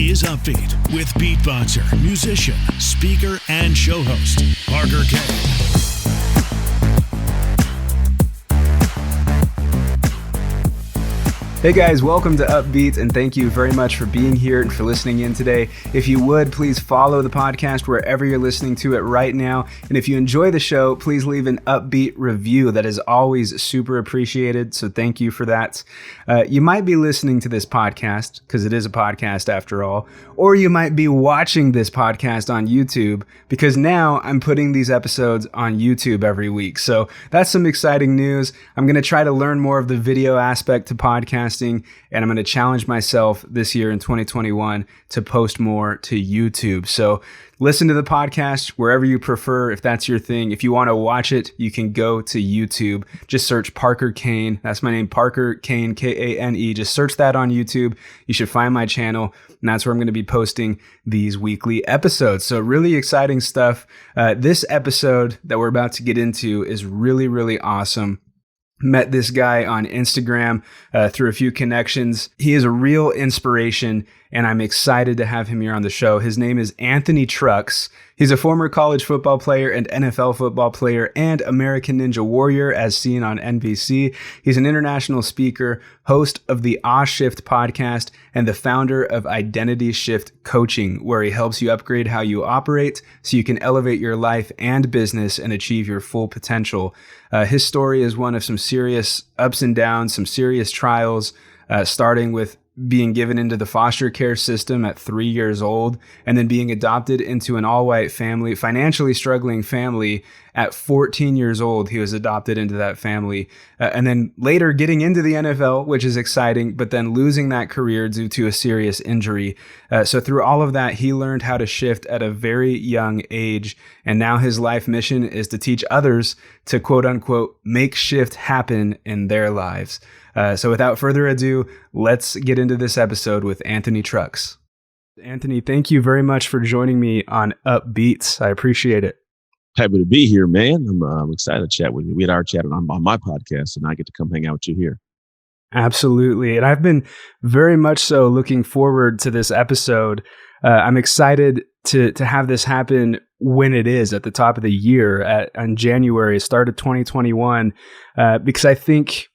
is Upbeat with beatboxer, musician, speaker, and show host, Parker Kane. Hey guys, welcome to Upbeat, and thank you very much for being here and for listening in today. If you would, please follow the podcast wherever you're listening to it right now. And if you enjoy the show, please leave an Upbeat review. That is always super appreciated, so thank you for that. You might be listening to this podcast, because it is a podcast after all, or you might be watching this podcast on YouTube, because now I'm putting these episodes on YouTube every week. So that's some exciting news. I'm going to try to learn more of the video aspect to podcasting, and I'm going to challenge myself this year in 2021 to post more to YouTube. So listen to the podcast wherever you prefer, if that's your thing. If you want to watch it, you can go to YouTube. Just search Parker Kane. That's my name, Parker Kane, Kane. Just search that on YouTube. You should find my channel, and that's where I'm going to be posting these weekly episodes. So really exciting stuff. This episode that we're about to get into is really, really awesome. Met this guy on Instagram through a few connections. He is a real inspiration, and I'm excited to have him here on the show. His name is Anthony Trucks. He's a former college football player and NFL football player and American Ninja Warrior, as seen on NBC. He's an international speaker, host of the Shift podcast, and the founder of Identity Shift Coaching, where he helps you upgrade how you operate so you can elevate your life and business and achieve your full potential. His story is one of some serious ups and downs, some serious trials, starting with being given into the foster care system at 3 years old, and then being adopted into an all-white family, financially struggling family at 14 years old. He was adopted into that family, and then later getting into the NFL, which is exciting, but then losing that career due to a serious injury. So through all of that, he learned how to shift at a very young age, and now his life mission is to teach others to quote unquote make shift happen in their lives. So without further ado, let's get into this episode with Anthony Trucks. Anthony, thank you very much for joining me on Upbeats. I appreciate it. Happy to be here, man. I'm excited to chat with you. We had our chat on my podcast, and I get to come hang out with you here. Absolutely. And I've been very much so looking forward to this episode. I'm excited to have this happen when it is at the top of the year on January, start of 2021, because I think,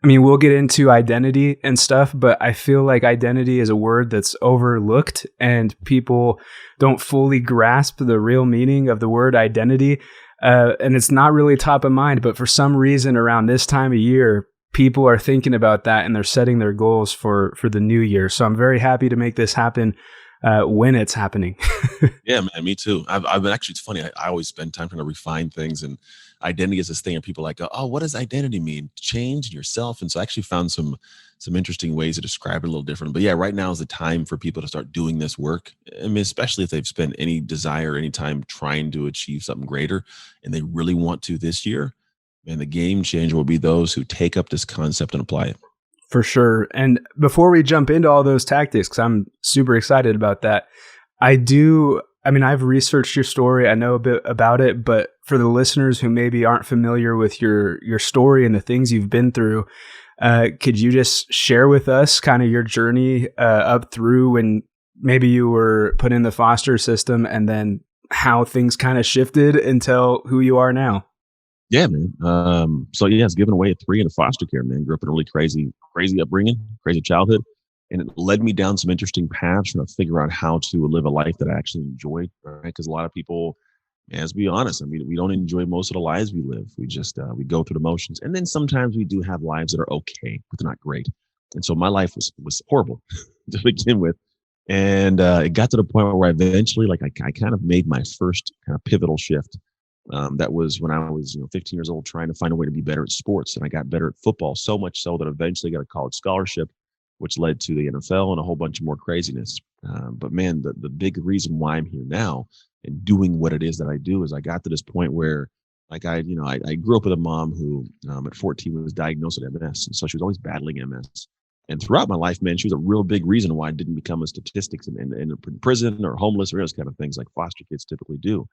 we'll get into identity and stuff, but I feel like identity is a word that's overlooked and people don't fully grasp the real meaning of the word identity. And it's not really top of mind, but for some reason around this time of year, people are thinking about that and they're setting their goals for the new year. So I'm very happy to make this happen when it's happening. Yeah, man, me too. I've been actually, it's funny. I always spend time trying to refine things, and identity is this thing, and people are like, oh, what does identity mean? Change yourself. And so I actually found some interesting ways to describe it a little different. But yeah, right now is the time for people to start doing this work. Especially if they've spent any desire, any time trying to achieve something greater, and they really want to this year. And the game changer will be those who take up this concept and apply it. For sure. And before we jump into all those tactics, because I'm super excited about that, I've researched your story. I know a bit about it, but for the listeners who maybe aren't familiar with your story and the things you've been through, could you just share with us kind of your journey up through when maybe you were put in the foster system and then how things kind of shifted until who you are now? Yeah, man. I was given away at 3 in foster care, man. Grew up in a really crazy upbringing, crazy childhood. And it led me down some interesting paths trying to figure out how to live a life that I actually enjoyed, right? Because a lot of people, let's be honest, we don't enjoy most of the lives we live. We just, we go through the motions. And then sometimes we do have lives that are okay, but they're not great. And so my life was horrible to begin with. And it got to the point where I eventually, I kind of made my first kind of pivotal shift. That was when I was 15 years old, trying to find a way to be better at sports. And I got better at football, so much so that eventually got a college scholarship, which led to the NFL and a whole bunch of more craziness. But man, the big reason why I'm here now and doing what it is that I do is I got to this point where I grew up with a mom who at 14 was diagnosed with MS. And so she was always battling MS. And throughout my life, man, she was a real big reason why I didn't become a statistics in prison or homeless or those kind of things like foster kids typically do.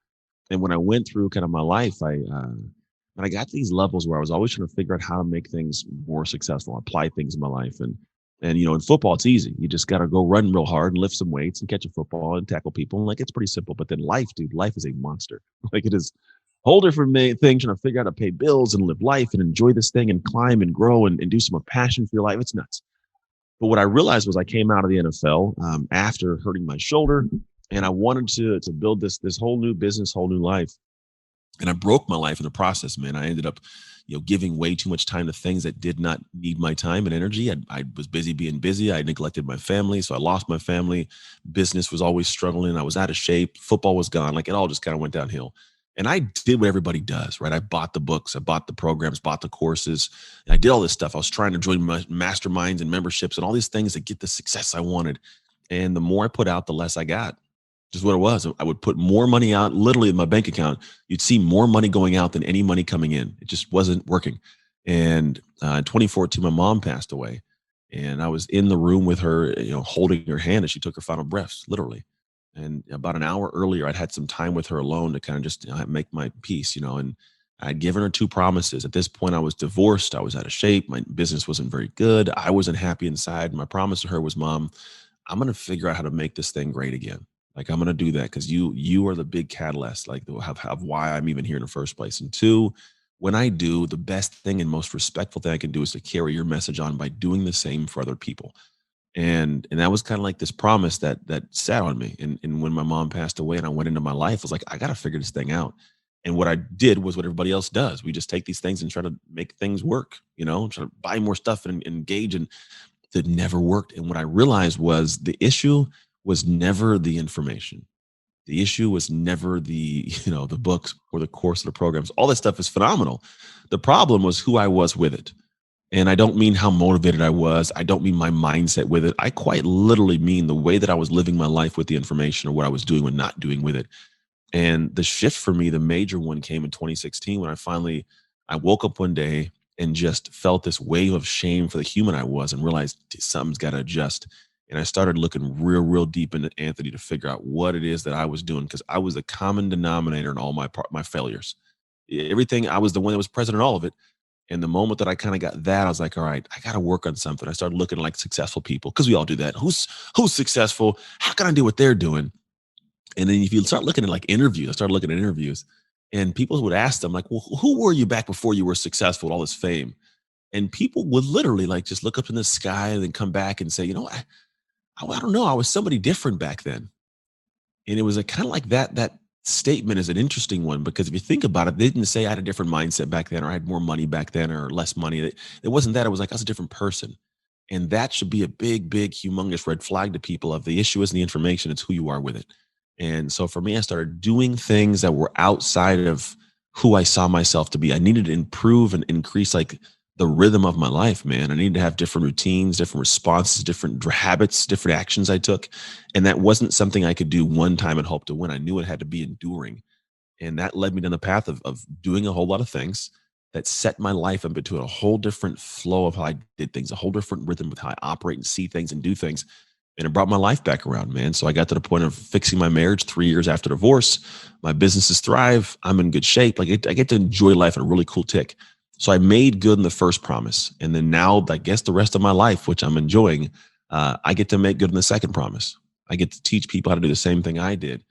And when I went through kind of my life, I got to these levels where I was always trying to figure out how to make things more successful, apply things in my life. And And, in football, it's easy. You just got to go run real hard and lift some weights and catch a football and tackle people. And like, it's pretty simple. But then life, dude, life is a monster. Like it is a whole different thing trying to figure out how to pay bills and live life and enjoy this thing and climb and grow and do some more passion for your life. It's nuts. But what I realized was I came out of the NFL after hurting my shoulder, and I wanted to build this whole new business, whole new life. And I broke my life in the process, man. I ended up, giving way too much time to things that did not need my time and energy. I was busy being busy. I neglected my family. So I lost my family. Business was always struggling. I was out of shape. Football was gone. Like it all just kind of went downhill. And I did what everybody does, right? I bought the books, I bought the programs, bought the courses. And I did all this stuff. I was trying to join masterminds and memberships and all these things to get the success I wanted. And the more I put out, the less I got. Just what it was. I would put more money out, literally in my bank account. You'd see more money going out than any money coming in. It just wasn't working. And in 2014, my mom passed away, and I was in the room with her, holding her hand as she took her final breaths, literally. And about an hour earlier, I'd had some time with her alone to kind of just make my peace, and I'd given her two promises. At this point, I was divorced. I was out of shape. My business wasn't very good. I wasn't happy inside. My promise to her was, Mom, I'm going to figure out how to make this thing great again. Like, I'm going to do that because you are the big catalyst, like of why I'm even here in the first place. And two, when I do, the best thing and most respectful thing I can do is to carry your message on by doing the same for other people. And that was kind of like this promise that sat on me. And when my mom passed away and I went into my life, I was like, I got to figure this thing out. And what I did was what everybody else does. We just take these things and try to make things work, try to buy more stuff and engage, and that never worked. And what I realized was the issue was never the information. The issue was never the books or the course or the programs. All that stuff is phenomenal. The problem was who I was with it. And I don't mean how motivated I was. I don't mean my mindset with it. I quite literally mean the way that I was living my life with the information, or what I was doing and not doing with it. And the shift for me, the major one, came in 2016 when I woke up one day and just felt this wave of shame for the human I was and realized something's got to adjust. And I started looking real, real deep into Anthony to figure out what it is that I was doing, because I was the common denominator in all my failures. Everything, I was the one that was present in all of it. And the moment that I kind of got that, I was like, all right, I got to work on something. I started looking like successful people, because we all do that. Who's successful? How can I do what they're doing? And then if you start looking at like interviews, I started looking at interviews, and people would ask them like, well, who were you back before you were successful with all this fame? And people would literally like just look up in the sky and then come back and say, I don't know. I was somebody different back then. And it was a kind of like that statement is an interesting one, because if you think about it, they didn't say I had a different mindset back then, or I had more money back then or less money. It wasn't that. It was like I was a different person. And that should be a big, big, humongous red flag to people of the issue isn't the information, it's who you are with it. And so for me, I started doing things that were outside of who I saw myself to be. I needed to improve and increase like the rhythm of my life, man. I needed to have different routines, different responses, different habits, different actions I took. And that wasn't something I could do one time and hope to win. I knew it had to be enduring. And that led me down the path of doing a whole lot of things that set my life up into a whole different flow of how I did things, a whole different rhythm with how I operate and see things and do things. And it brought my life back around, man. So I got to the point of fixing my marriage 3 years after divorce. My businesses thrive. I'm in good shape. Like I get to enjoy life in a really cool tick. So I made good in the first promise. And then now, I guess the rest of my life, which I'm enjoying, I get to make good in the second promise. I get to teach people how to do the same thing I did.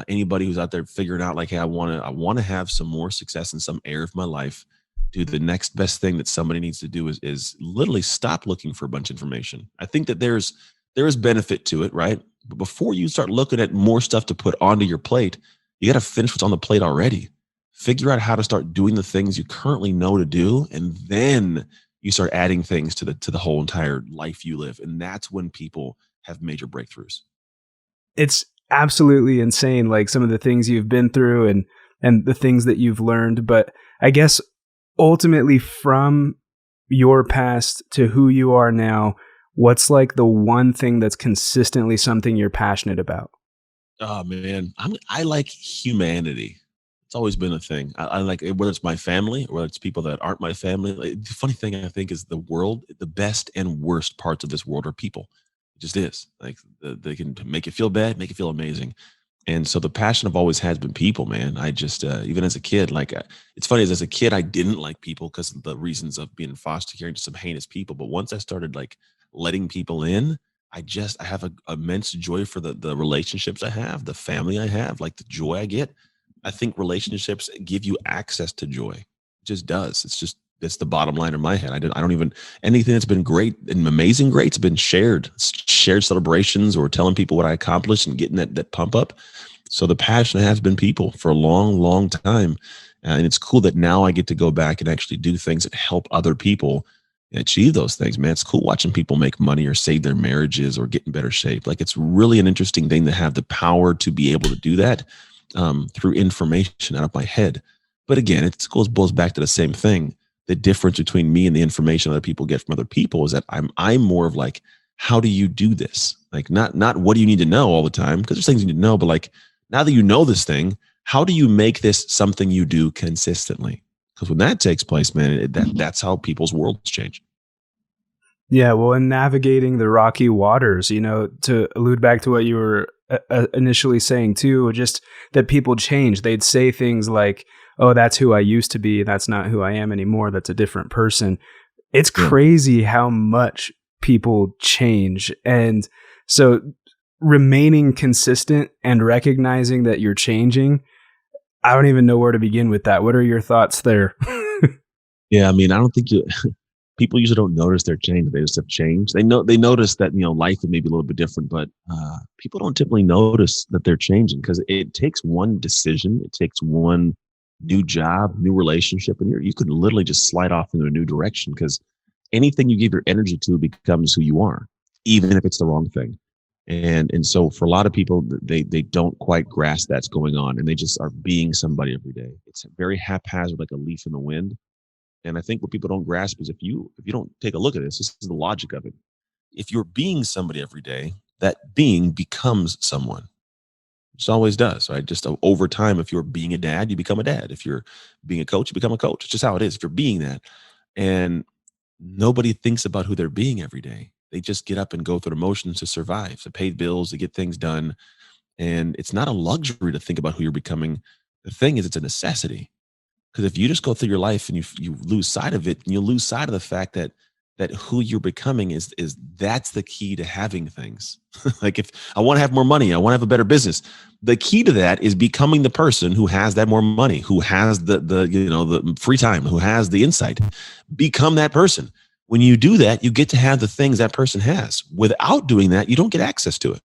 Anybody who's out there figuring out like, hey, I want to have some more success in some area of my life, dude, the next best thing that somebody needs to do is literally stop looking for a bunch of information. I think that there is benefit to it, right? But before you start looking at more stuff to put onto your plate, you got to finish what's on the plate already. Figure out how to start doing the things you currently know to do, and then you start adding things to the whole entire life you live. And that's when people have major breakthroughs. It's absolutely insane, like some of the things you've been through and the things that you've learned. But I guess ultimately, from your past to who you are now, what's like the one thing that's consistently something you're passionate about? Oh man, I like humanity. It's always been a thing. I like it, whether it's my family or whether it's people that aren't my family. Like, the funny thing I think is the world, the best and worst parts of this world are people. It just is. Like they can make you feel bad, make you feel amazing. And so the passion I've always had has been people, man. I just, even as a kid, it's funny, as a kid, I didn't like people because of the reasons of being in foster care and just some heinous people. But once I started like letting people in. I have a immense joy for the relationships I have, the family I have, like the joy I get. I think relationships give you access to joy. It just does. It's the bottom line in my head. I don't even, anything that's been great and amazing great's been shared celebrations or telling people what I accomplished and getting that pump up. So the passion has been people for a long, long time. And it's cool that now I get to go back and actually do things that help other people achieve those things, man. It's cool watching people make money or save their marriages or get in better shape. Like, it's really an interesting thing to have the power to be able to do that through information out of my head. But again, it goes back to the same thing. The difference between me and the information other people get from other people is that I'm more of like, how do you do this? Like, not what do you need to know all the time, because there's things you need to know, but like, now that you know this thing, how do you make this something you do consistently? Because when that takes place, man, that's how people's worlds change. Yeah, well, in navigating the rocky waters, to allude back to what you were initially saying too, just that people change. They'd say things like, oh, that's who I used to be. That's not who I am anymore. That's a different person. It's crazy how much people change. And so remaining consistent and recognizing that you're changing, I don't even know where to begin with that. What are your thoughts there? Yeah, I mean, I don't think people usually don't notice their change. They just have changed. They notice that, life is maybe a little bit different, but people don't typically notice that they're changing, because it takes one decision. It takes one new job, new relationship, and you could literally just slide off into a new direction, because anything you give your energy to becomes who you are, even if it's the wrong thing. And so for a lot of people, they don't quite grasp that's going on, and they just are being somebody every day. It's very haphazard, like a leaf in the wind. And I think what people don't grasp is, if you don't take a look at this is the logic of it. If you're being somebody every day, that being becomes someone. It just always does, right? Just over time, if you're being a dad, you become a dad. If you're being a coach, you become a coach. It's just how it is. If you're being that, and nobody thinks about who they're being every day. They just get up and go through the motions to survive, to pay bills, to get things done. And it's not a luxury to think about who you're becoming. The thing is, it's a necessity. Because if you just go through your life and you lose sight of it, and you lose sight of the fact that who you're becoming is that's the key to having things. Like, if I want to have more money, I want to have a better business. The key to that is becoming the person who has that more money, who has the free time, who has the insight. Become that person. When you do that, you get to have the things that person has. Without doing that, you don't get access to it.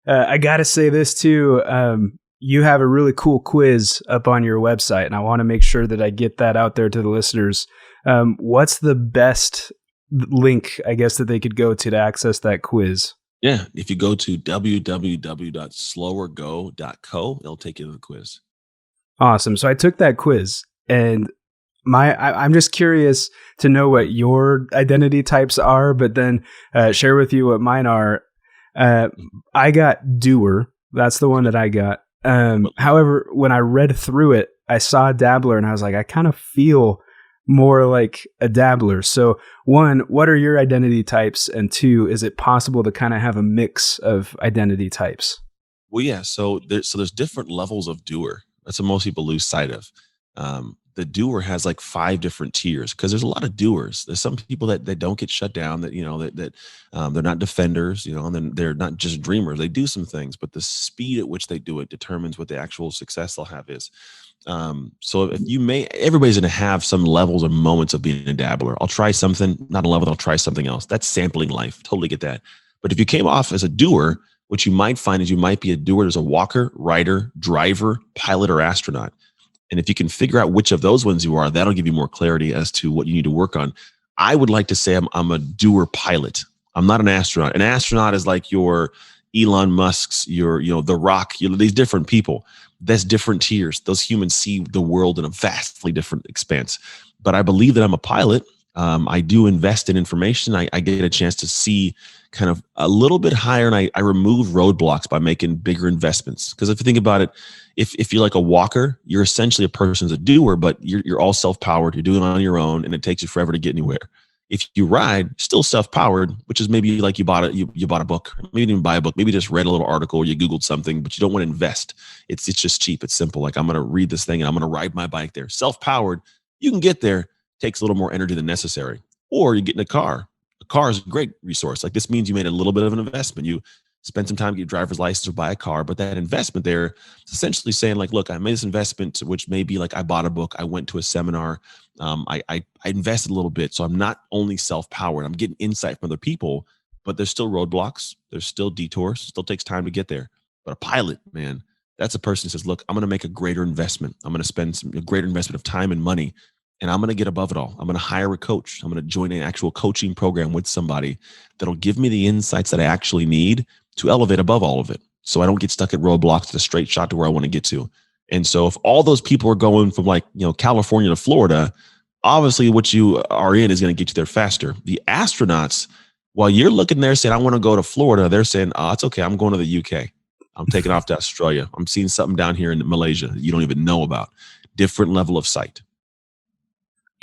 I got to say this too. You have a really cool quiz up on your website, and I want to make sure that I get that out there to the listeners. What's the best link, I guess, that they could go to access that quiz? Yeah, if you go to www.slowergo.co, it'll take you to the quiz. Awesome. So I took that quiz, and I'm just curious to know what your identity types are, but then share with you what mine are. I got doer. That's the one that I got. However, when I read through it, I saw dabbler, and I was like, I kind of feel more like a dabbler. So one, what are your identity types? And two, is it possible to kind of have a mix of identity types? Well, yeah. So there's different levels of doer. That's what most people lose sight of. The doer has like 5 different tiers, because there's a lot of doers. There's some people that don't get shut down, that they're not defenders, and then they're not just dreamers. They do some things, but the speed at which they do it determines what the actual success they'll have is. So everybody's going to have some levels or moments of being a dabbler. I'll try something, not a level, I'll try something else. That's sampling life. Totally get that. But if you came off as a doer, what you might find is you might be a doer as a walker, rider, driver, pilot, or astronaut. And if you can figure out which of those ones you are, that'll give you more clarity as to what you need to work on. I would like to say I'm a doer pilot. I'm not an astronaut. An astronaut is like your Elon Musk's, your The Rock, these different people. That's different tiers. Those humans see the world in a vastly different expanse. But I believe that I'm a pilot. I do invest in information. I get a chance to see kind of a little bit higher, and I remove roadblocks by making bigger investments. Because if you think about it, if you're like a walker, you're essentially a person who's a doer, but you're all self-powered. You're doing it on your own, and it takes you forever to get anywhere. If you ride, still self-powered, which is maybe like you bought a book. Maybe you didn't buy a book. Maybe you just read a little article, or you Googled something, but you don't want to invest. It's just cheap. It's simple. Like, I'm going to read this thing and I'm going to ride my bike there. Self-powered, you can get there. Takes a little more energy than necessary. Or you get in a car car is a great resource. Like, this means you made a little bit of an investment. You spend some time to get your driver's license or buy a car, but that investment there is essentially saying like, look, I made this investment, which may be like I bought a book, I went to a seminar, I invested a little bit. So I'm not only self-powered, I'm getting insight from other people, but there's still roadblocks, there's still detours, still takes time to get there. But a pilot, man, that's a person who says, look, I'm going to make a greater investment. I'm going to spend a greater investment of time and money, and I'm going to get above it all. I'm going to hire a coach. I'm going to join an actual coaching program with somebody that'll give me the insights that I actually need to elevate above all of it, so I don't get stuck at roadblocks to the straight shot to where I want to get to. And so if all those people are going from like, California to Florida, obviously what you are in is going to get you there faster. The astronauts, while you're looking there saying, I want to go to Florida, they're saying, oh, it's okay, I'm going to the UK. I'm taking off to Australia. I'm seeing something down here in Malaysia that you don't even know about. Different level of sight.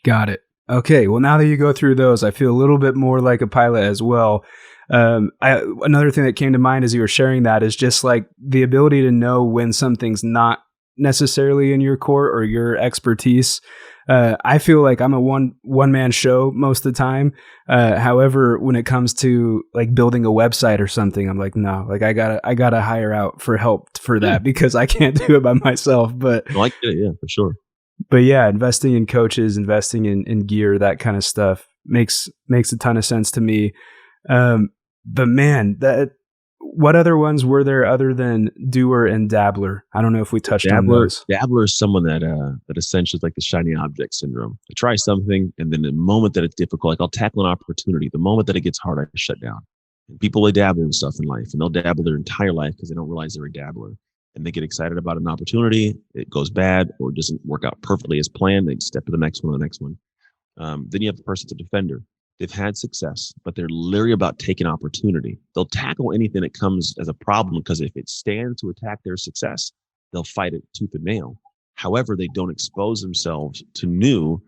Got it. Okay. Well, now that you go through those, I feel a little bit more like a pilot as well. Another thing that came to mind as you were sharing that is just like the ability to know when something's not necessarily in your core or your expertise. I feel like I'm a one man show most of the time. However, when it comes to like building a website or something, I'm like, no, like I gotta hire out for help for that because I can't do it by myself. But I like it, yeah, for sure. But yeah, investing in coaches, investing in gear, that kind of stuff makes a ton of sense to me. But man, what other ones were there other than doer and dabbler? I don't know if we touched on those. Dabbler is someone that essentially is like the shiny object syndrome. I try something, and then the moment that it's difficult, like I'll tackle an opportunity. The moment that it gets hard, I shut down. And people, they dabble in stuff in life, and they'll dabble their entire life because they don't realize they're a dabbler. And they get excited about an opportunity, it goes bad or doesn't work out perfectly as planned. They step to the next one, Then you have the person that's a defender. They've had success, but they're leery about taking opportunity. They'll tackle anything that comes as a problem because if it stands to attack their success, they'll fight it tooth and nail. However, they don't expose themselves to new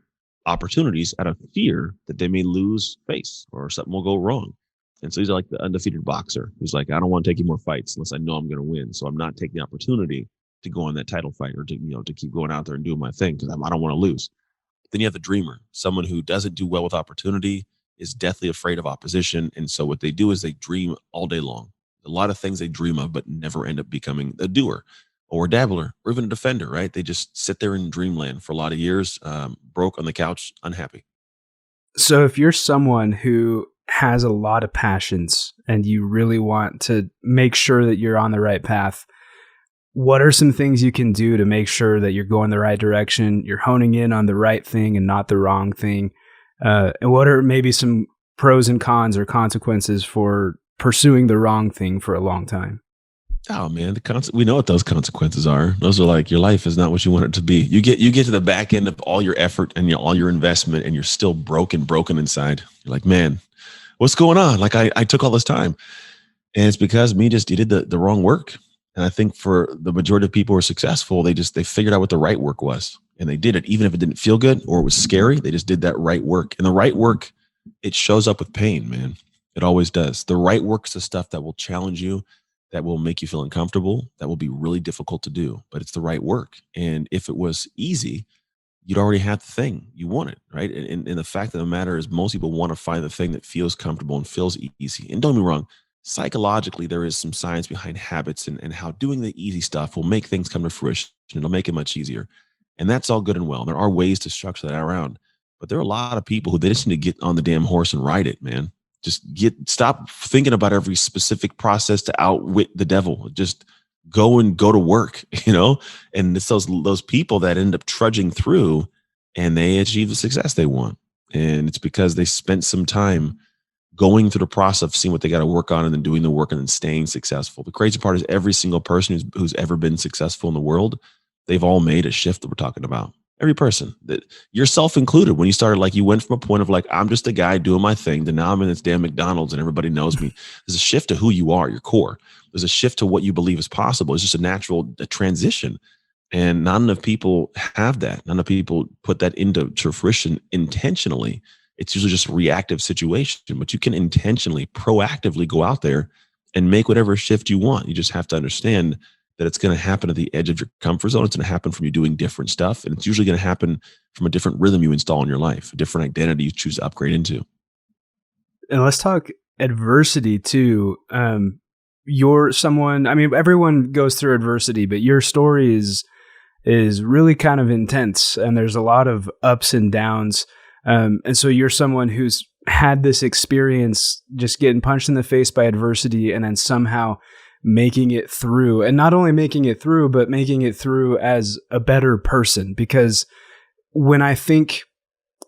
opportunities out of fear that they may lose face or something will go wrong. And so he's like the undefeated boxer who's like, I don't want to take any more fights unless I know I'm going to win. So I'm not taking the opportunity to go on that title fight or to keep going out there and doing my thing because I don't want to lose. Then you have the dreamer, someone who doesn't do well with opportunity, is deathly afraid of opposition. And so what they do is they dream all day long. A lot of things they dream of, but never end up becoming a doer or a dabbler or even a defender, right? They just sit there in dreamland for a lot of years, broke on the couch, unhappy. So if you're someone who has a lot of passions and you really want to make sure that you're on the right path, what are some things you can do to make sure that you're going the right direction, you're honing in on the right thing and not the wrong thing? And what are maybe some pros and cons or consequences for pursuing the wrong thing for a long time? Oh man, we know what those consequences are. Those are like your life is not what you want it to be. You get to the back end of all your effort and all your investment, and you're still broken inside. You're like, man, what's going on? Like I took all this time, and it's because you did the wrong work. And I think for the majority of people who are successful, they figured out what the right work was. And they did it, even if it didn't feel good or it was scary, they just did that right work. And the right work, it shows up with pain, man. It always does. The right work is the stuff that will challenge you, that will make you feel uncomfortable, that will be really difficult to do, but it's the right work. And if it was easy, you'd already have the thing you wanted, right? And the fact of the matter is most people want to find the thing that feels comfortable and feels easy. And don't get me wrong, psychologically, there is some science behind habits and how doing the easy stuff will make things come to fruition. It'll make it much easier. And that's all good and well. There are ways to structure that around. But there are a lot of people who they just need to get on the damn horse and ride it, man. Stop thinking about every specific process to outwit the devil. Just go to work, And it's those people that end up trudging through and they achieve the success they want. And it's because they spent some time going through the process of seeing what they got to work on and then doing the work and then staying successful. The crazy part is every single person who's ever been successful in the world, they've all made a shift that we're talking about. Every person, that yourself included, when you started, like you went from a point of like, I'm just a guy doing my thing to now I'm in this damn McDonald's and everybody knows me. There's a shift to who you are, your core. There's a shift to what you believe is possible. It's just a transition. And not enough people have that. Not enough people put that into fruition intentionally. It's usually just a reactive situation, but you can intentionally, proactively go out there and make whatever shift you want. You just have to understand that it's going to happen at the edge of your comfort zone. It's going to happen from you doing different stuff. And it's usually going to happen from a different rhythm you install in your life, a different identity you choose to upgrade into. And let's talk adversity too. You're someone, I mean, everyone goes through adversity, but your story is really kind of intense, and there's a lot of ups and downs. And so you're someone who's had this experience just getting punched in the face by adversity and then somehow making it through, and not only making it through, but making it through as a better person. Because when I think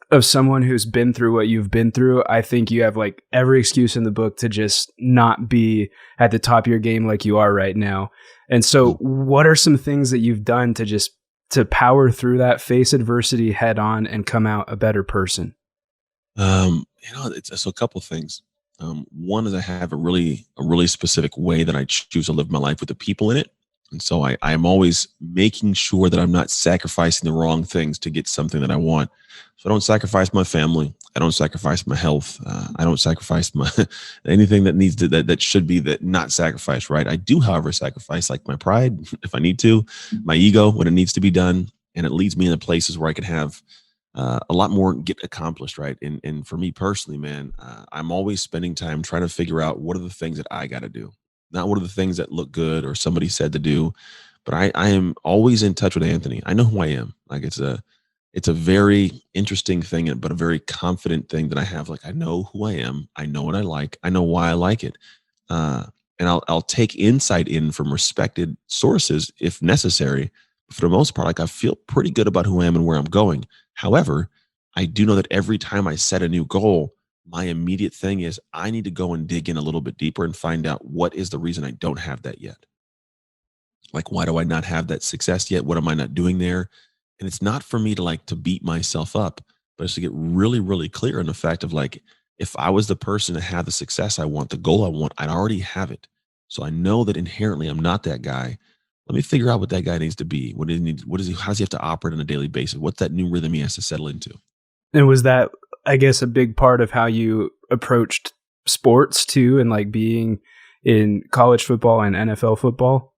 of someone who's been through what you've been through, I think you have like every excuse in the book to just not be at the top of your game like you are right now. And so what are some things that you've done to power through that, face adversity head on, and come out a better person? It's a couple things. One is I have a really specific way that I choose to live my life with the people in it. And so I am always making sure that I'm not sacrificing the wrong things to get something that I want. So I don't sacrifice my family. I don't sacrifice my health. I don't sacrifice my anything that needs to, that should be that not sacrificed, right? I do, however, sacrifice like my pride if I need to, my ego when it needs to be done, and it leads me into places where I can have a lot more get accomplished, right? And for me personally, man, I'm always spending time trying to figure out what are the things that I got to do, not what are the things that look good or somebody said to do, but I am always in touch with Anthony. I know who I am. Like it's a very interesting thing, but a very confident thing that I have. Like I know who I am. I know what I like. I know why I like it. And I'll take insight in from respected sources if necessary. But for the most part, like I feel pretty good about who I am and where I'm going. However, I do know that every time I set a new goal, my immediate thing is I need to go and dig in a little bit deeper and find out what is the reason I don't have that yet. Like, why do I not have that success yet? What am I not doing there? And it's not for me to like to beat myself up, but it's to get really, really clear on the fact of like, if I was the person to have the success I want, the goal I want, I'd already have it. So I know that inherently I'm not that guy. Let me figure out what that guy needs to be. What does he need? What does he? How does he have to operate on a daily basis? What's that new rhythm he has to settle into? And was that, I guess, a big part of how you approached sports too, and like being in college football and NFL football?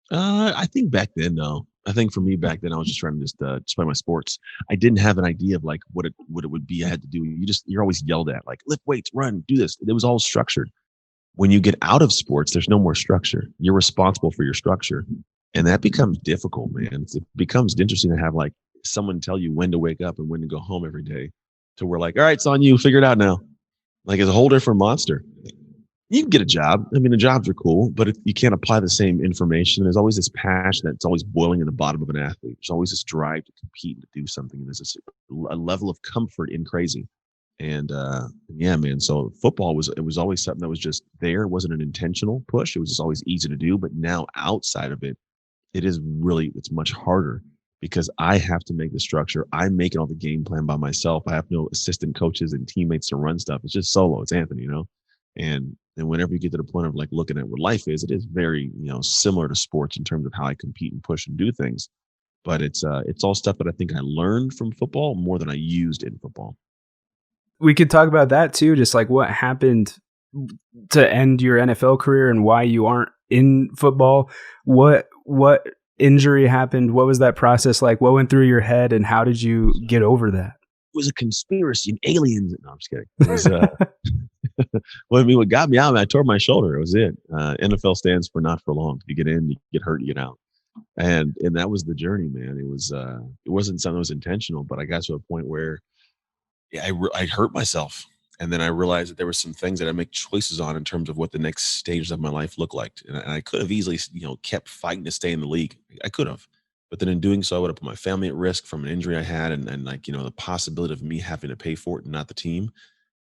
I think back then, no. I think for me back then, I was just trying to just play my sports. I didn't have an idea of like what it would be I had to do. You're always yelled at like lift weights, run, do this. It was all structured. When you get out of sports, there's no more structure. You're responsible for your structure, and that becomes difficult, man. It becomes interesting to have like someone tell you when to wake up and when to go home every day. To where like, all right, it's on you. Figure it out now. Like it's a whole different monster. You can get a job. I mean, the jobs are cool, but you can't apply the same information. There's always this passion that's always boiling in the bottom of an athlete. There's always this drive to compete and to do something. And there's a level of comfort in crazy. And yeah, man. So football was always something that was just there. It wasn't an intentional push. It was just always easy to do. But now outside of it, it's much harder because I have to make the structure. I'm making all the game plan by myself. I have no assistant coaches and teammates to run stuff. It's just solo. It's Anthony, And whenever you get to the point of like looking at what life is, it is very, similar to sports in terms of how I compete and push and do things. But it's all stuff that I think I learned from football more than I used in football. We could talk about that too, just like what happened to end your NFL career and why you aren't in football. What injury happened? What was that process like? What went through your head, and how did you get over that? It was a conspiracy and aliens. No, I'm just kidding. It was, well, I mean, what got me out, I tore my shoulder. It was it. NFL stands for not for long. You get in, you get hurt, you get out. And that was the journey, man. It wasn't something that was intentional, but I got to a point where I hurt myself. And then I realized that there were some things that I make choices on in terms of what the next stages of my life look like. And I could have easily, kept fighting to stay in the league. I could have. But then in doing so, I would have put my family at risk from an injury I had and like, the possibility of me having to pay for it and not the team.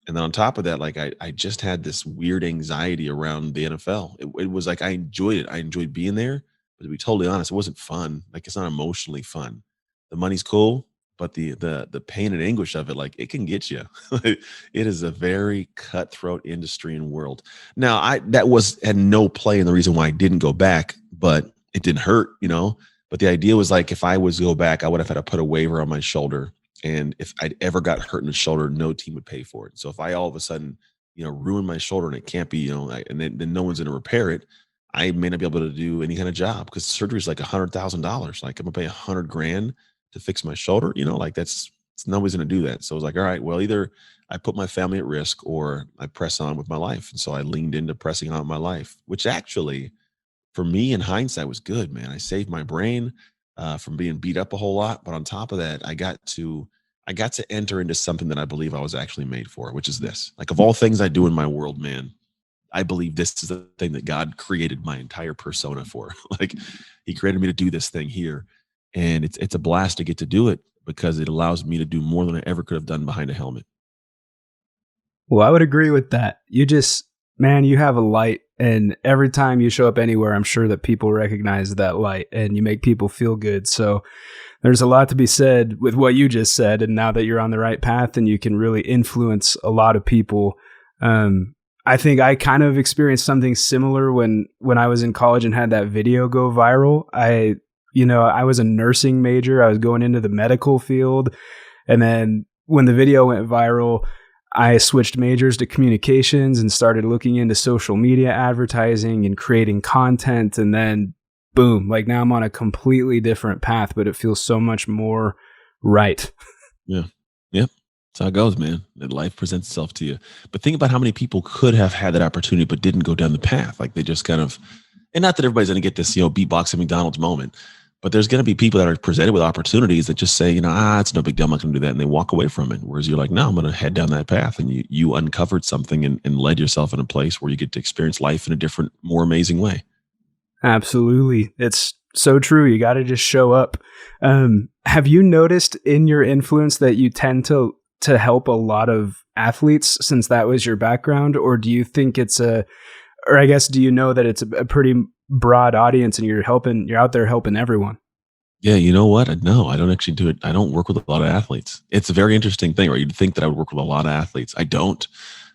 And then on top of that, like I just had this weird anxiety around the NFL. It was like I enjoyed it. I enjoyed being there. But to be totally honest, it wasn't fun. Like it's not emotionally fun. The money's cool, but the pain and anguish of it, like it can get you. It is a very cutthroat industry and world. Now, had no play in the reason why I didn't go back, but it didn't hurt, But the idea was like if I was to go back, I would have had to put a waiver on my shoulder. And if I'd ever got hurt in the shoulder, no team would pay for it. So if I all of a sudden, ruin my shoulder and it can't be, and then no one's going to repair it, I may not be able to do any kind of job because surgery is like $100,000. Like I'm gonna pay $100,000 to fix my shoulder. Like that's Nobody's going to do that. So I was like, all right, well, either I put my family at risk or I press on with my life. And so I leaned into pressing on with my life, which actually for me in hindsight was good, man. I saved my brain from being beat up a whole lot. But on top of that, I got to enter into something that I believe I was actually made for, which is this. Like of all things I do in my world, man, I believe this is the thing that God created my entire persona for. Like he created me to do this thing here. And it's a blast to get to do it because it allows me to do more than I ever could have done behind a helmet. Well, I would agree with that. You just, man, you have a light, and every time you show up anywhere, I'm sure that people recognize that light and you make people feel good. So there's a lot to be said with what you just said. And now that you're on the right path and you can really influence a lot of people, I think I kind of experienced something similar when I was in college and had that video go viral. I was a nursing major. I was going into the medical field. And then when the video went viral, I switched majors to communications and started looking into social media advertising and creating content. And then boom, like now I'm on a completely different path, but it feels so much more right. Yeah. Yep. That's how it goes, man. That life presents itself to you. But think about how many people could have had that opportunity, but didn't go down the path. Like they just kind of, and not that everybody's going to get this, beatbox at McDonald's moment, but there's going to be people that are presented with opportunities that just say, it's no big deal. I'm not going to do that. And they walk away from it. Whereas you're like, no, I'm going to head down that path. And you uncovered something and led yourself in a place where you get to experience life in a different, more amazing way. Absolutely. It's so true. You got to just show up. Have you noticed in your influence that you tend to help a lot of athletes since that was your background? Or do you think do you know that it's a pretty broad audience and you're out there helping everyone? Yeah. You know what? No, I don't actually do it. I don't work with a lot of athletes. It's a very interesting thing, right? You'd think that I would work with a lot of athletes. I don't.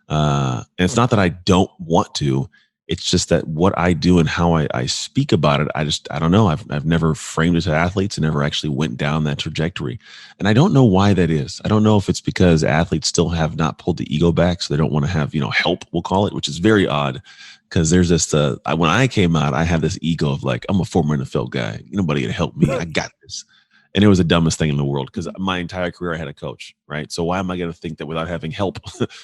And it's not that I don't want to. It's just that what I do and how I speak about it, I don't know. I've never framed it to athletes and never actually went down that trajectory. And I don't know why that is. I don't know if it's because athletes still have not pulled the ego back. So they don't want to have, help, we'll call it, which is very odd. Because there's this, when I came out, I had this ego of like, I'm a former NFL guy. Nobody can help me. I got this. And it was the dumbest thing in the world because my entire career I had a coach, right? So why am I going to think that without having help,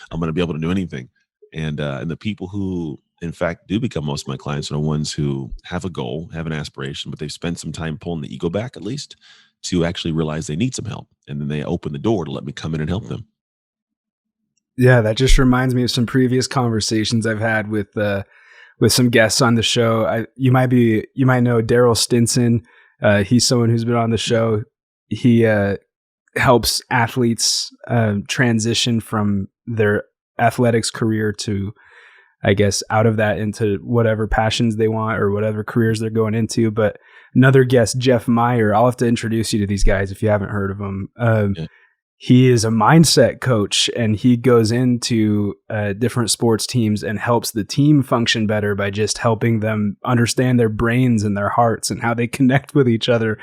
I'm going to be able to do anything? And the people who, in fact, do become most of my clients are the ones who have a goal, have an aspiration, but they've spent some time pulling the ego back at least to actually realize they need some help. And then they open the door to let me come in and help them. Yeah, that just reminds me of some previous conversations I've had with some guests on the show. You might know Daryl Stinson. He's someone who's been on the show. He helps athletes transition from their athletics career to, I guess, out of that into whatever passions they want or whatever careers they're going into. But another guest, Jeff Meyer, I'll have to introduce you to these guys if you haven't heard of them. Yeah. He is a mindset coach, and he goes into different sports teams and helps the team function better by just helping them understand their brains and their hearts and how they connect with each other.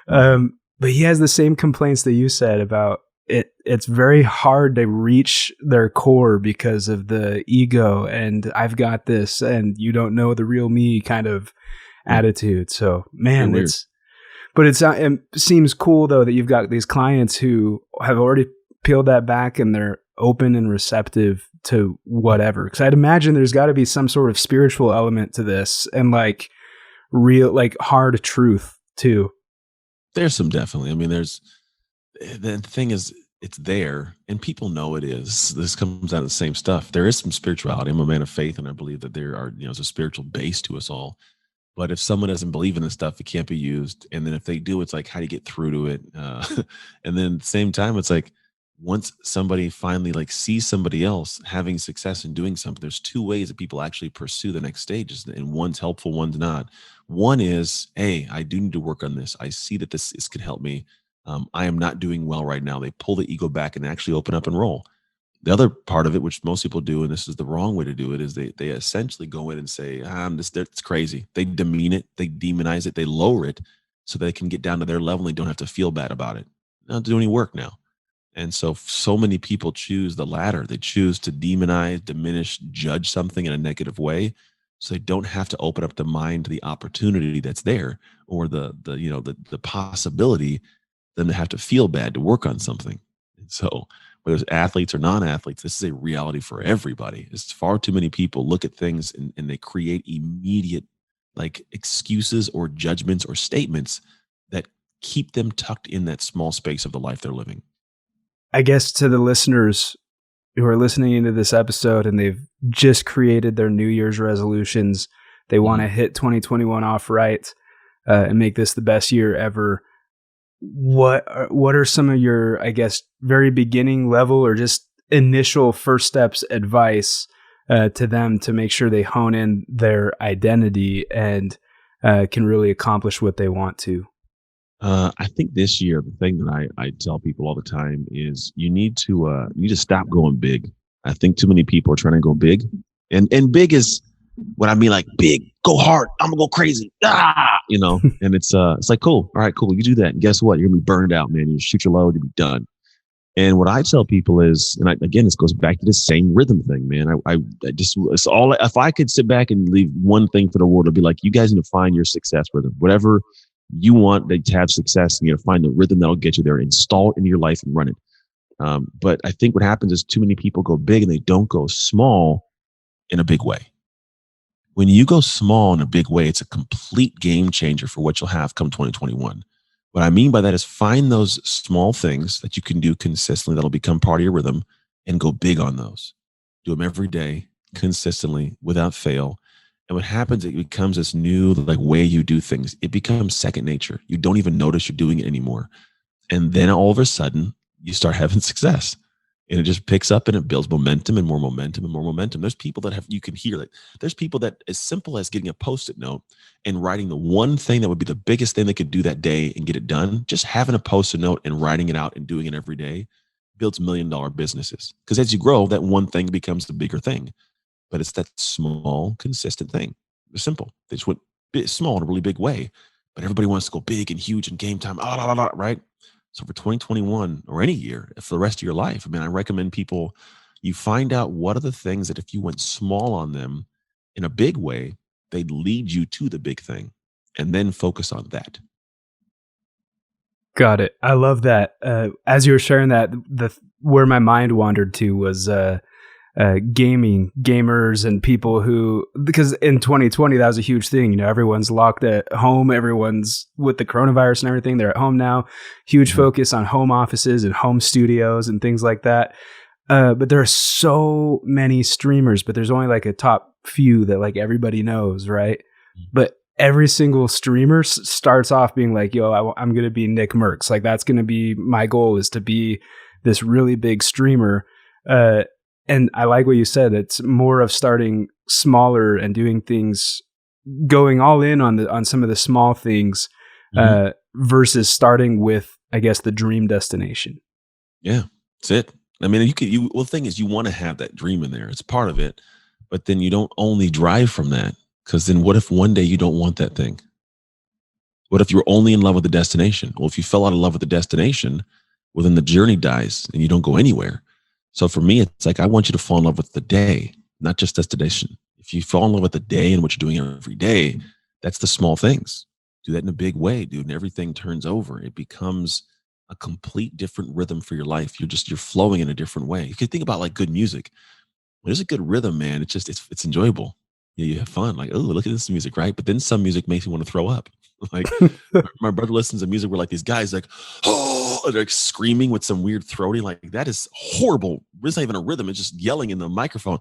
But he has the same complaints that you said about it. It's very hard to reach their core because of the ego and I've got this and you don't know the real me kind of attitude. So, man, it seems cool though that you've got these clients who have already peeled that back and they're open and receptive to whatever. Because I'd imagine there's got to be some sort of spiritual element to this and like real, like hard truth too. There's some definitely. I mean, the thing is, it's there and people know it is. This comes out of the same stuff. There is some spirituality. I'm a man of faith and I believe that there are, there's a spiritual base to us all. But if someone doesn't believe in this stuff, it can't be used. And then if they do, it's like, how do you get through to it? And then at the same time, it's like, once somebody finally like sees somebody else having success in doing something, there's two ways that people actually pursue the next stages. And one's helpful, one's not. One is, hey, I do need to work on this. I see that this can help me. I am not doing well right now. They pull the ego back and actually open up and roll. The other part of it, which most people do, and this is the wrong way to do it, is they essentially go in and say, that's crazy. They demean it, they demonize it, they lower it so they can get down to their level and they don't have to feel bad about it. They don't do any work now. And so many people choose the latter. They choose to demonize, diminish, judge something in a negative way. So they don't have to open up the mind to the opportunity that's there or the possibility them to have to feel bad to work on something. And so whether it's athletes or non-athletes, this is a reality for everybody. It's far too many people look at things and they create immediate like excuses or judgments or statements that keep them tucked in that small space of the life they're living. I guess to the listeners who are listening into this episode and they've just created their New Year's resolutions, they want to hit 2021 off right and make this the best year ever. What are some of your, I guess, very beginning level or just initial first steps advice to them to make sure they hone in their identity and can really accomplish what they want to? I think this year, the thing that I tell people all the time is you need to stop going big. I think too many people are trying to go big, and big is what I mean, like big, go hard. I'm gonna go crazy, and it's like cool. All right, cool. You do that, and guess what? You're gonna be burned out, man. You shoot your load, you'll be done. And what I tell people is, and again, this goes back to the same rhythm thing, man. I just, it's all, if I could sit back and leave one thing for the world, it'd be like, you guys need to find your success rhythm. Whatever you want to have success, and you know, find the rhythm that'll get you there, install it into your life and run it. But I think what happens is too many people go big and they don't go small in a big way. When you go small in a big way, it's a complete game changer for what you'll have come 2021. What I mean by that is find those small things that you can do consistently that'll become part of your rhythm and go big on those. Do them every day, consistently, without fail. And what happens, it becomes this new like way you do things. It becomes second nature. You don't even notice you're doing it anymore. And then all of a sudden, you start having success. And it just picks up and it builds momentum and more momentum and more momentum. There's people that you can hear it. There's people that as simple as getting a Post-it note and writing the one thing that would be the biggest thing they could do that day and get it done, just having a Post-it note and writing it out and doing it every day builds $1 million businesses. Because as you grow, that one thing becomes the bigger thing. But it's that small, consistent thing. It's simple. They just went small in a really big way. But everybody wants to go big and huge and game time, right? So for 2021 or any year, for the rest of your life, I mean, I recommend people, you find out what are the things that if you went small on them in a big way, they'd lead you to the big thing, and then focus on that. Got it. I love that. As you were sharing that, where my mind wandered to was gamers and people who, because in 2020 that was a huge thing. You know, everyone's locked at home, everyone's with the coronavirus and everything, they're at home now. Huge focus on home offices and home studios and things like that. But there are so many streamers, but there's only like a top few that like everybody knows, right? But every single streamer starts off being like, yo, I'm going to be Nick Merckx. Like that's going to be my goal, is to be this really big streamer. And I like what you said. It's more of starting smaller and doing things, going all in on some of the small things, versus starting with, I guess, the dream destination. Yeah, that's it. I mean, well, the thing is, you want to have that dream in there. It's part of it, but then you don't only drive from that, because then what if one day you don't want that thing? What if you're only in love with the destination? Well, if you fell out of love with the destination, well, then the journey dies and you don't go anywhere. So for me, it's like, I want you to fall in love with the day, not just destination. If you fall in love with the day and what you're doing every day, that's the small things. Do that in a big way, dude. And everything turns over. It becomes a complete different rhythm for your life. You're flowing in a different way. You can think about like good music. When there's a good rhythm, man, it's enjoyable. You have fun. Like, oh, look at this music, right? But then some music makes you want to throw up. Like my brother listens to music where like these guys like, oh, they're like screaming with some weird throaty, like that is horrible. It's not even a rhythm. It's just yelling in the microphone,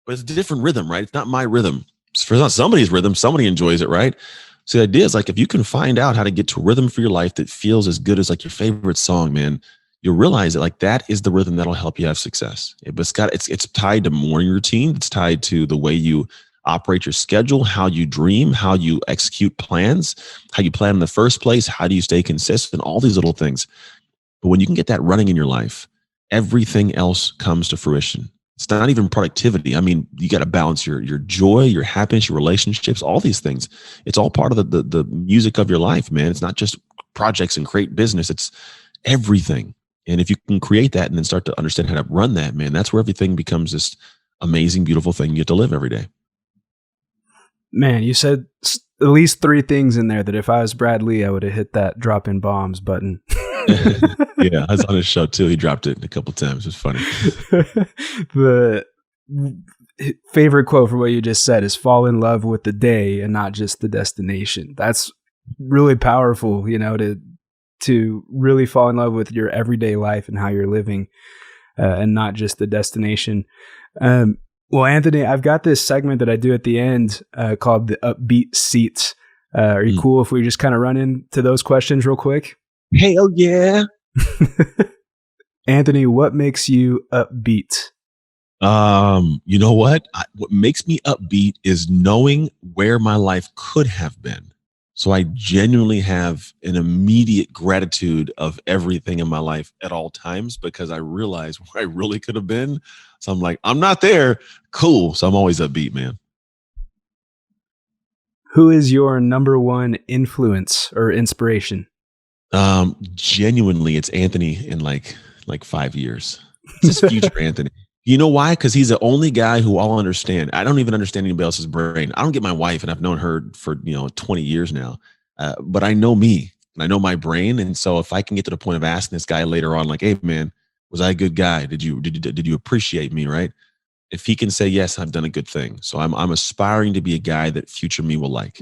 but it's a different rhythm, right? It's not my rhythm. It's not somebody's rhythm. Somebody enjoys it, right? So the idea is like, if you can find out how to get to a rhythm for your life that feels as good as like your favorite song, man, you'll realize that like that is the rhythm that'll help you have success. But it's tied to morning routine. It's tied to the way you operate your schedule, how you dream, how you execute plans, how you plan in the first place, how do you stay consistent, all these little things. But when you can get that running in your life, everything else comes to fruition. It's not even productivity. I mean, you got to balance your joy, your happiness, your relationships, all these things. It's all part of the music of your life, man. It's not just projects and create business. It's everything. And if you can create that and then start to understand how to run that, man, that's where everything becomes this amazing, beautiful thing you get to live every day. Man, you said at least 3 things in there that if I was Brad Lee, I would have hit that drop in bombs button. Yeah, I was on his show too. He dropped it a couple times. It was funny. The favorite quote for what you just said is fall in love with the day and not just the destination. That's really powerful, to really fall in love with your everyday life and how you're living, and not just the destination. Well, Anthony, I've got this segment that I do at the end called the upbeat seats. Are you cool if we just kind of run into those questions real quick? Hell yeah. Anthony, what makes you upbeat? You know what? What makes me upbeat is knowing where my life could have been. So I genuinely have an immediate gratitude of everything in my life at all times because I realize where I really could have been. So I'm like, I'm not there. Cool. So I'm always upbeat, man. Who is your number one influence or inspiration? Genuinely, it's Anthony in like 5 years. It's his future Anthony. You know why? Because he's the only guy who I'll understand. I don't even understand anybody else's brain. I don't get my wife, and I've known her for 20 years now. But I know me, and I know my brain. And so if I can get to the point of asking this guy later on, like, "Hey, man, was I a good guy? Did you appreciate me?" Right? If he can say yes, I've done a good thing. So I'm aspiring to be a guy that future me will like.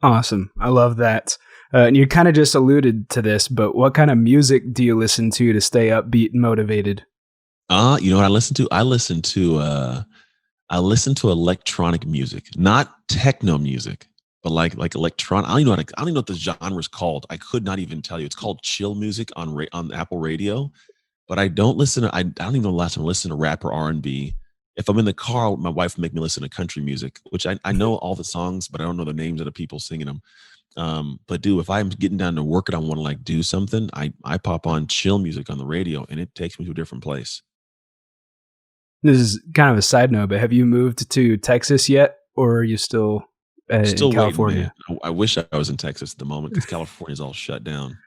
Awesome. I love that. And you kind of just alluded to this, but what kind of music do you listen to stay upbeat and motivated? You know what I listen to? I listen to electronic music, not techno music, but like electronic. I don't even know what the genre is called. I could not even tell you. It's called chill music on Apple Radio. But I don't listen to. I don't even know the last time I listened to rap or R&B. If I'm in the car, my wife will make me listen to country music, which I know all the songs, but I don't know the names of the people singing them. But dude, if I'm getting down to work and I want to like do something, I pop on chill music on the radio and it takes me to a different place. This is kind of a side note, but have you moved to Texas yet, or are you still Still in California? waiting, man. I wish I was in Texas at the moment because California's all shut down.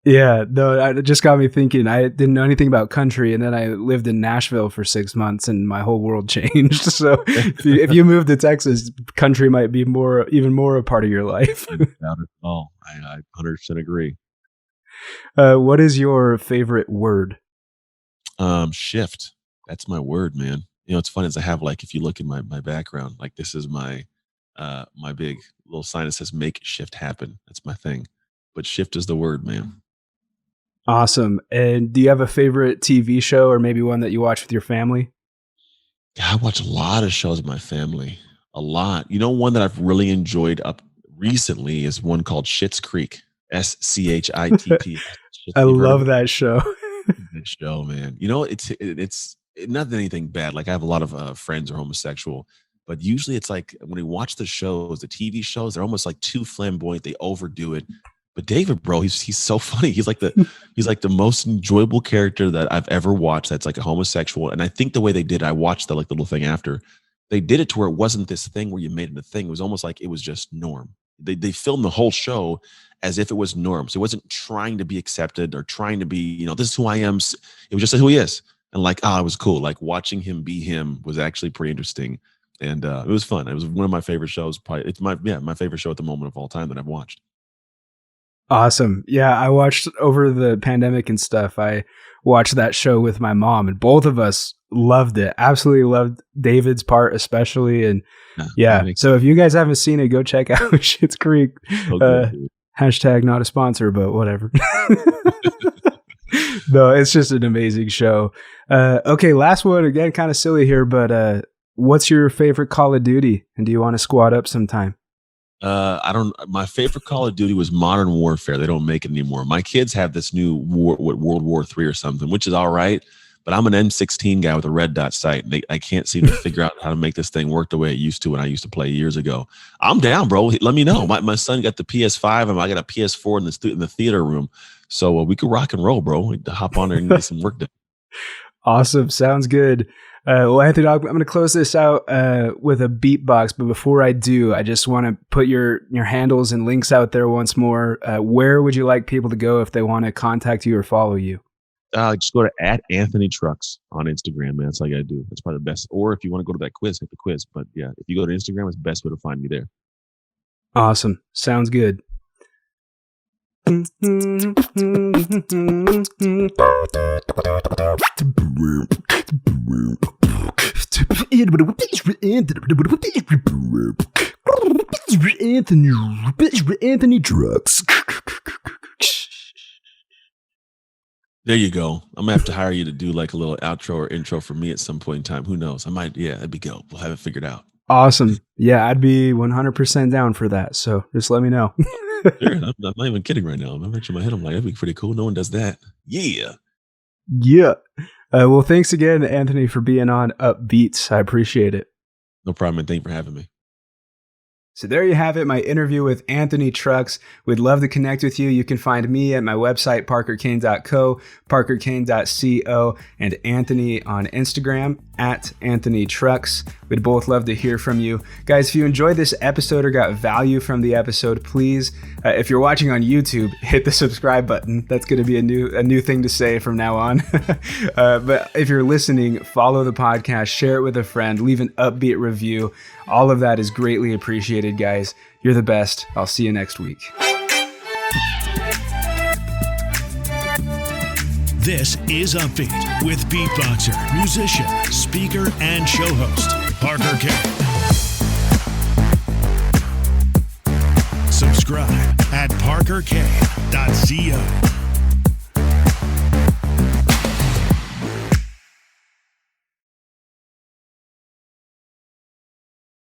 Yeah, no, it just got me thinking. I didn't know anything about country, and then I lived in Nashville for 6 months, and my whole world changed. So, if you move to Texas, country might be even more a part of your life. I doubt it at all. I 100% agree. What is your favorite word? Shift. That's my word, man. It's funny is I have like if you look in my background, like this is my my big little sign that says "Make shift happen." That's my thing. But shift is the word, man. Awesome. And do you have a favorite TV show or maybe one that you watch with your family? Yeah, I watch a lot of shows with my family. A lot. One that I've really enjoyed up recently is one called Schitt's Creek. SCHITT. I love that show. Good show, man. It's not anything bad. Like I have a lot of friends who are homosexual, but usually it's like when we watch the shows, the TV shows, they're almost like too flamboyant. They overdo it. But David, bro, he's so funny. He's like the most enjoyable character that I've ever watched. That's like a homosexual, and I think the way they did, I watched the like little thing after. They did it to where it wasn't this thing where you made it a thing. It was almost like it was just norm. They filmed the whole show as if it was norm. So it wasn't trying to be accepted or trying to be, this is who I am. It was just who he is, and like, it was cool. Like watching him be him was actually pretty interesting, and it was fun. It was one of my favorite shows. Probably it's my favorite show at the moment of all time that I've watched. Awesome. Yeah, I watched over the pandemic and stuff. I watched that show with my mom, and both of us loved it. Absolutely loved David's part, especially. And yeah, so if you guys haven't seen it, go check out Schitt's Creek. Hashtag not a sponsor, but whatever. No, it's just an amazing show. Okay, last one again, kind of silly here, but what's your favorite Call of Duty? And do you want to squad up sometime? My favorite Call of Duty was Modern Warfare. They don't make it anymore. My kids have this new World War III or something, which is all right. But I'm an M16 guy with a red dot sight. I can't seem to figure out how to make this thing work the way it used to when I used to play years ago. I'm down, bro. Let me know. My son got the PS5 and I got a PS4 in the theater room. So we could rock and roll, bro. Hop on there and get some work done. Awesome. Sounds good. Well, Anthony, I'm going to close this out with a beatbox. But before I do, I just want to put your handles and links out there once more. Where would you like people to go if they want to contact you or follow you? Just go to @AnthonyTrucks on Instagram, man. That's all you got to do. That's probably the best. Or if you want to go to that quiz, hit the quiz. But yeah, if you go to Instagram, it's the best way to find me there. Awesome. Sounds good. Anthony Trucks. There you go. I'm gonna have to hire you to do like a little outro or intro for me at some point in time. Who knows? I might. Yeah, that'd be good. We'll have it figured out. Awesome. Yeah, I'd be 100% down for that. So just let me know. Sure, I'm not even kidding right now. I'm actually in my head. I'm like, that'd be pretty cool. No one does that. Yeah. Yeah. Well, thanks again, Anthony, for being on Upbeats. I appreciate it. No problem. And thank you for having me. So there you have it, my interview with Anthony Trucks. We'd love to connect with you. You can find me at my website, parkerkane.co, parkerkane.co, and Anthony on Instagram at Anthony Trucks. We'd both love to hear from you. Guys, if you enjoyed this episode or got value from the episode, please, if you're watching on YouTube, hit the subscribe button. That's going to be a new thing to say from now on. But if you're listening, follow the podcast, share it with a friend, leave an upbeat review. All of that is greatly appreciated, guys. You're the best. I'll see you next week. This is Upbeat with beatboxer, musician, speaker, and show host, Parker K. Subscribe at parkerk.co.